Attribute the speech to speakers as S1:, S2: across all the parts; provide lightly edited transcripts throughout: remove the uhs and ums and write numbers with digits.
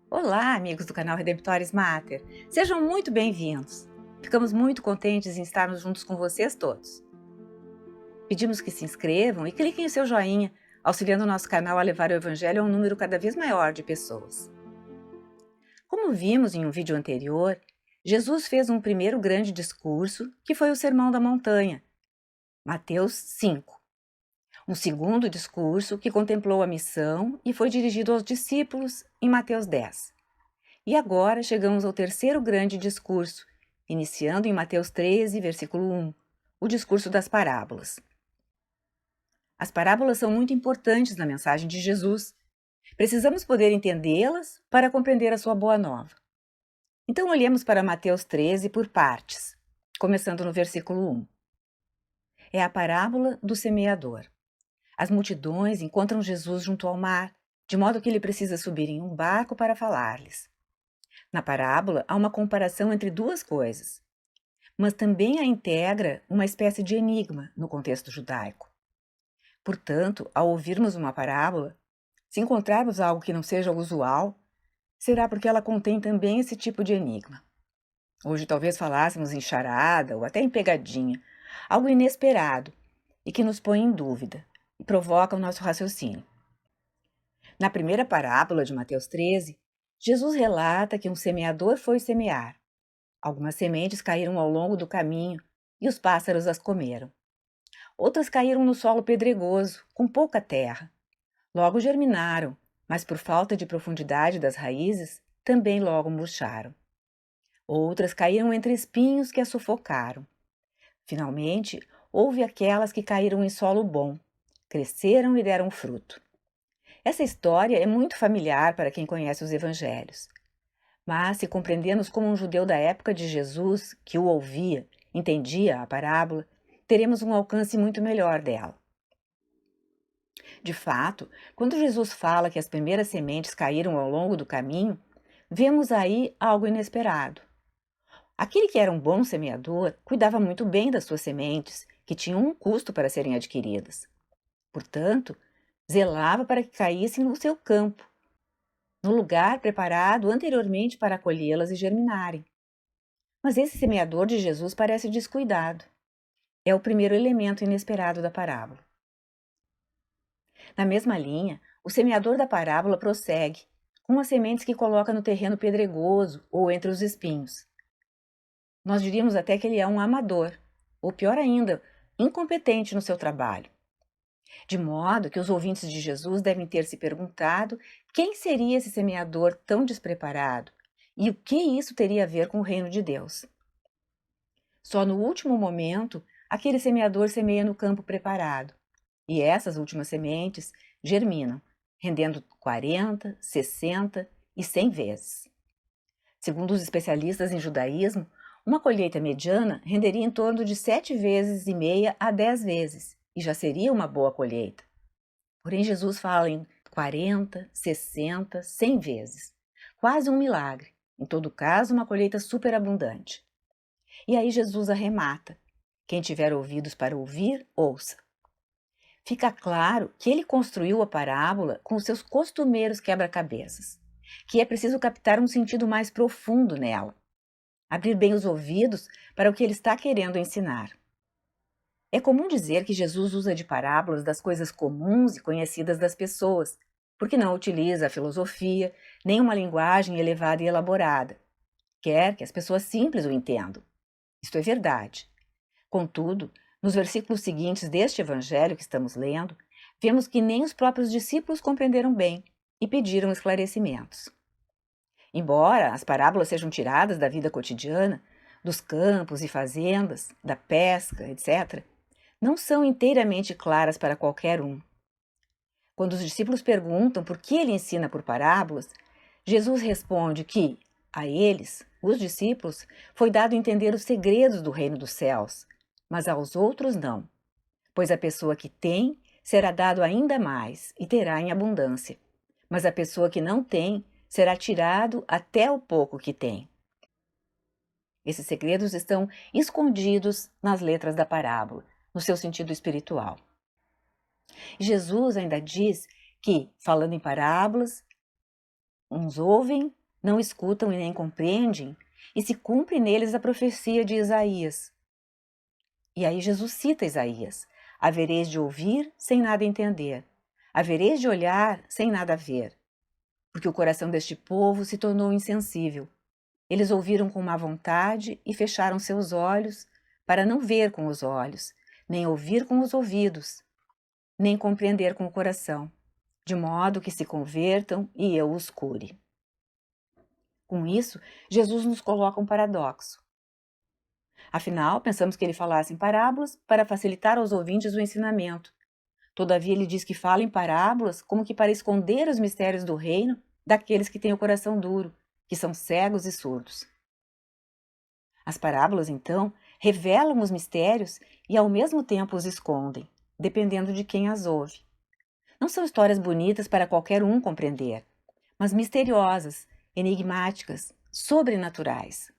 S1: Olá, amigos do canal Redemptores Mater. Sejam muito bem-vindos. Ficamos muito contentes em estarmos juntos com vocês todos. Pedimos que se inscrevam e cliquem o seu joinha, auxiliando o nosso canal a levar o Evangelho a um número cada vez maior de pessoas. Como vimos em um vídeo anterior, Jesus fez um primeiro grande discurso, que foi o Sermão da Montanha, Mateus 5. Um segundo discurso que contemplou a missão e foi dirigido aos discípulos em Mateus 10. E agora chegamos ao terceiro grande discurso, iniciando em Mateus 13, versículo 1, o discurso das parábolas. As parábolas são muito importantes na mensagem de Jesus. Precisamos poder entendê-las para compreender a sua boa nova. Então olhemos para Mateus 13 por partes, começando no versículo 1. É a parábola do semeador. As multidões encontram Jesus junto ao mar, de modo que ele precisa subir em um barco para falar-lhes. Na parábola, há uma comparação entre duas coisas, mas também a integra uma espécie de enigma no contexto judaico. Portanto, ao ouvirmos uma parábola, se encontrarmos algo que não seja usual, será porque ela contém também esse tipo de enigma. Hoje talvez falássemos em charada ou até em pegadinha, algo inesperado e que nos põe em dúvida e provoca o nosso raciocínio. Na primeira parábola de Mateus 13, Jesus relata que um semeador foi semear. Algumas sementes caíram ao longo do caminho e os pássaros as comeram. Outras caíram no solo pedregoso, com pouca terra. Logo germinaram, mas por falta de profundidade das raízes, também logo murcharam. Outras caíram entre espinhos que as sufocaram. Finalmente, houve aquelas que caíram em solo bom, cresceram e deram fruto. Essa história é muito familiar para quem conhece os evangelhos. Mas, se compreendemos como um judeu da época de Jesus, que o ouvia, entendia a parábola, teremos um alcance muito melhor dela. De fato, quando Jesus fala que as primeiras sementes caíram ao longo do caminho, vemos aí algo inesperado. Aquele que era um bom semeador cuidava muito bem das suas sementes, que tinham um custo para serem adquiridas. Portanto, zelava para que caíssem no seu campo, no lugar preparado anteriormente para acolhê-las e germinarem. Mas esse semeador de Jesus parece descuidado. É o primeiro elemento inesperado da parábola. Na mesma linha, o semeador da parábola prossegue, com as sementes que coloca no terreno pedregoso ou entre os espinhos. Nós diríamos até que ele é um amador, ou pior ainda, incompetente no seu trabalho. De modo que os ouvintes de Jesus devem ter se perguntado quem seria esse semeador tão despreparado e o que isso teria a ver com o reino de Deus. Só no último momento, aquele semeador semeia no campo preparado, e essas últimas sementes germinam, rendendo 40, 60 e 100 vezes. Segundo os especialistas em judaísmo, uma colheita mediana renderia em torno de 7 vezes e meia a 10 vezes, e já seria uma boa colheita. Porém, Jesus fala em 40, 60, 100 vezes. Quase um milagre. Em todo caso, uma colheita superabundante. E aí Jesus arremata. Quem tiver ouvidos para ouvir, ouça. Fica claro que ele construiu a parábola com os seus costumeiros quebra-cabeças, que é preciso captar um sentido mais profundo nela. Abrir bem os ouvidos para o que ele está querendo ensinar. É comum dizer que Jesus usa de parábolas das coisas comuns e conhecidas das pessoas, porque não utiliza a filosofia, nem uma linguagem elevada e elaborada. Quer que as pessoas simples o entendam. Isto é verdade. Contudo, nos versículos seguintes deste evangelho que estamos lendo, vemos que nem os próprios discípulos compreenderam bem e pediram esclarecimentos. Embora as parábolas sejam tiradas da vida cotidiana, dos campos e fazendas, da pesca, etc., não são inteiramente claras para qualquer um. Quando os discípulos perguntam por que ele ensina por parábolas, Jesus responde que, a eles, os discípulos, foi dado entender os segredos do reino dos céus, mas aos outros não, pois a pessoa que tem será dado ainda mais e terá em abundância, mas a pessoa que não tem será tirado até o pouco que tem. Esses segredos estão escondidos nas letras da parábola, no seu sentido espiritual. Jesus ainda diz que, falando em parábolas, Uns ouvem, não escutam e nem compreendem, e se cumpre neles a profecia de Isaías. E aí Jesus cita Isaías: havereis de ouvir sem nada entender, havereis de olhar sem nada ver, porque o coração deste povo se tornou insensível. Eles ouviram com má vontade e fecharam seus olhos para não ver com os olhos, nem ouvir com os ouvidos, nem compreender com o coração, de modo que se convertam e eu os cure. Com isso, Jesus nos coloca um paradoxo. Afinal, pensamos que ele falasse em parábolas para facilitar aos ouvintes o ensinamento. Todavia, ele diz que fala em parábolas como que para esconder os mistérios do reino daqueles que têm o coração duro, que são cegos e surdos. As parábolas, então, revelam os mistérios e ao mesmo tempo os escondem, dependendo de quem as ouve. Não são histórias bonitas para qualquer um compreender, mas misteriosas, enigmáticas, sobrenaturais.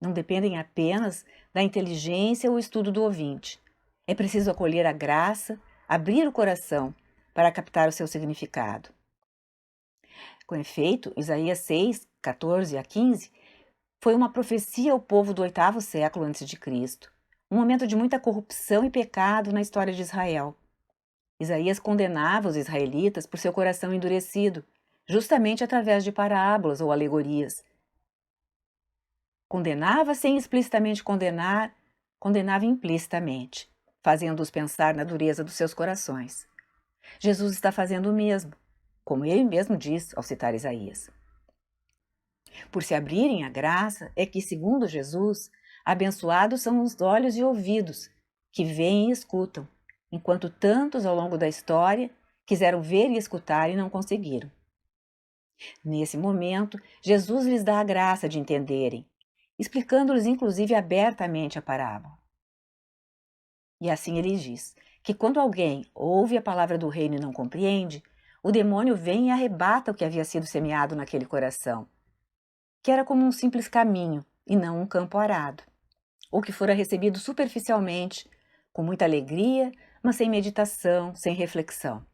S1: Não dependem apenas da inteligência ou estudo do ouvinte. É preciso acolher a graça, abrir o coração para captar o seu significado. Com efeito, Isaías 6, 14 a 15 foi uma profecia ao povo do 8º século a.C., um momento de muita corrupção e pecado na história de Israel. Isaías condenava os israelitas por seu coração endurecido, justamente através de parábolas ou alegorias. Condenava sem explicitamente condenar, condenava implicitamente, fazendo-os pensar na dureza dos seus corações. Jesus está fazendo o mesmo, como ele mesmo diz ao citar Isaías. Por se abrirem à graça, é que, segundo Jesus, abençoados são os olhos e ouvidos, que veem e escutam, enquanto tantos ao longo da história quiseram ver e escutar e não conseguiram. Nesse momento, Jesus lhes dá a graça de entenderem, explicando-lhes inclusive abertamente a parábola. E assim ele diz que quando alguém ouve a palavra do reino e não compreende, o demônio vem e arrebata o que havia sido semeado naquele coração, que era como um simples caminho e não um campo arado, ou que fora recebido superficialmente, com muita alegria, mas sem meditação, sem reflexão.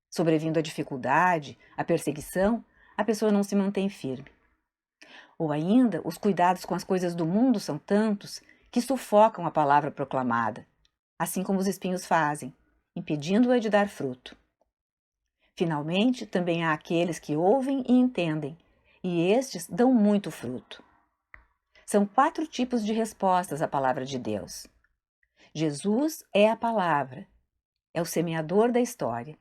S1: Sobrevindo a dificuldade, a perseguição, a pessoa não se mantém firme. Ou ainda, os cuidados com as coisas do mundo são tantos que sufocam a palavra proclamada, assim como os espinhos fazem, impedindo-a de dar fruto. Finalmente, também há aqueles que ouvem e entendem, e estes dão muito fruto. São 4 tipos de respostas à palavra de Deus. Jesus é a palavra, é o semeador da história.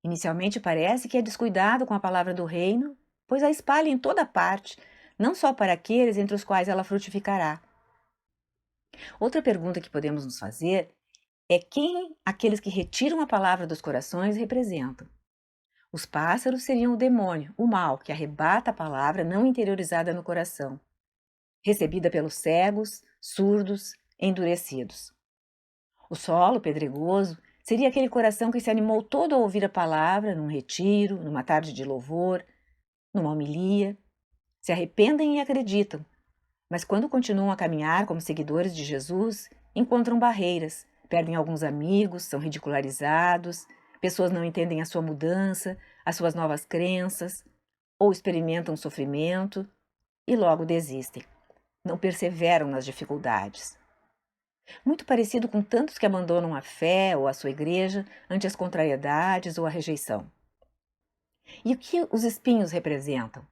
S1: Inicialmente parece que é descuidado com a palavra do reino, pois a espalha em toda parte, não só para aqueles entre os quais ela frutificará. Outra pergunta que podemos nos fazer é quem aqueles que retiram a palavra dos corações representam. Os pássaros seriam o demônio, o mal, que arrebata a palavra não interiorizada no coração, recebida pelos cegos, surdos, endurecidos. O solo pedregoso seria aquele coração que se animou todo a ouvir a palavra num retiro, numa tarde de louvor, numa homilia. Se arrependem e acreditam, mas quando continuam a caminhar como seguidores de Jesus, encontram barreiras, perdem alguns amigos, são ridicularizados, pessoas não entendem a sua mudança, as suas novas crenças, ou experimentam sofrimento e logo desistem. Não perseveram nas dificuldades. Muito parecido com tantos que abandonam a fé ou a sua igreja ante as contrariedades ou a rejeição. E o que os espinhos representam?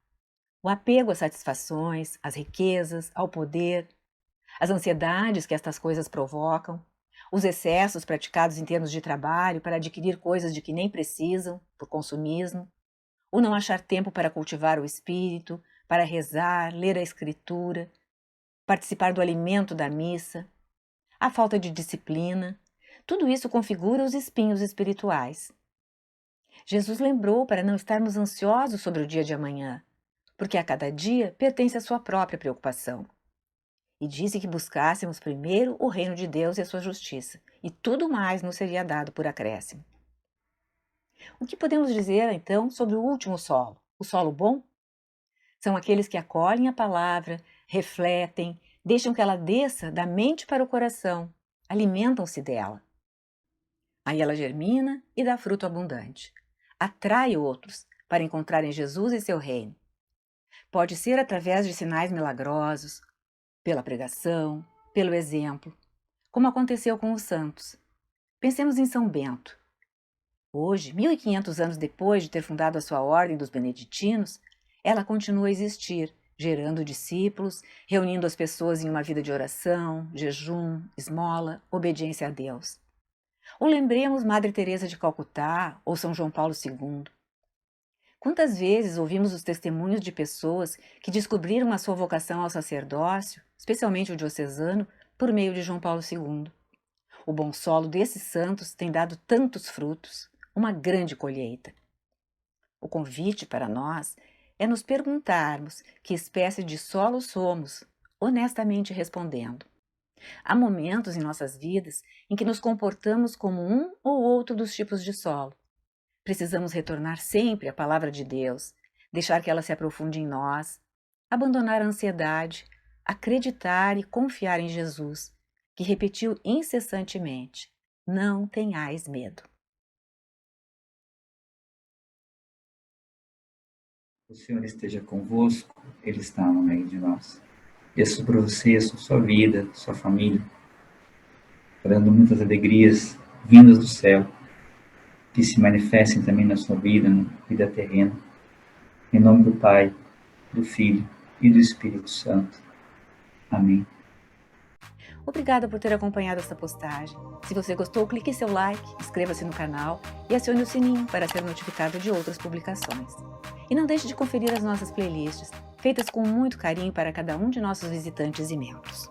S1: O apego às satisfações, às riquezas, ao poder, as ansiedades que estas coisas provocam, os excessos praticados em termos de trabalho para adquirir coisas de que nem precisam, por consumismo, o não achar tempo para cultivar o espírito, para rezar, ler a escritura, participar do alimento da missa, a falta de disciplina, tudo isso configura os espinhos espirituais. Jesus lembrou para não estarmos ansiosos sobre o dia de amanhã, porque a cada dia pertence à sua própria preocupação. E disse que buscássemos primeiro o reino de Deus e a sua justiça, e tudo mais nos seria dado por acréscimo. O que podemos dizer, então, sobre o último solo, o solo bom? São aqueles que acolhem a palavra, refletem, deixam que ela desça da mente para o coração, alimentam-se dela. Aí ela germina e dá fruto abundante. Atrai outros para encontrar em Jesus e seu reino. Pode ser através de sinais milagrosos, pela pregação, pelo exemplo, como aconteceu com os santos. Pensemos em São Bento. Hoje, 1500 anos depois de ter fundado a sua ordem dos beneditinos, ela continua a existir, gerando discípulos, reunindo as pessoas em uma vida de oração, jejum, esmola, obediência a Deus. Ou lembremos Madre Teresa de Calcutá ou São João Paulo II. Quantas vezes ouvimos os testemunhos de pessoas que descobriram a sua vocação ao sacerdócio, especialmente o diocesano, por meio de João Paulo II. O bom solo desses santos tem dado tantos frutos, uma grande colheita. O convite para nós é nos perguntarmos que espécie de solo somos, honestamente respondendo. Há momentos em nossas vidas em que nos comportamos como um ou outro dos tipos de solo. Precisamos retornar sempre à palavra de Deus, deixar que ela se aprofunde em nós, abandonar a ansiedade, acreditar e confiar em Jesus, que repetiu incessantemente: não tenhais medo.
S2: O Senhor esteja convosco, Ele está no meio de nós. Peço sobre você, sobre sua vida, sua família, dando muitas alegrias vindas do céu, que se manifestem também na sua vida, na vida terrena. Em nome do Pai, do Filho e do Espírito Santo. Amém.
S1: Obrigada por ter acompanhado essa postagem. Se você gostou, clique em seu like, inscreva-se no canal e acione o sininho para ser notificado de outras publicações. E não deixe de conferir as nossas playlists, feitas com muito carinho para cada um de nossos visitantes e membros.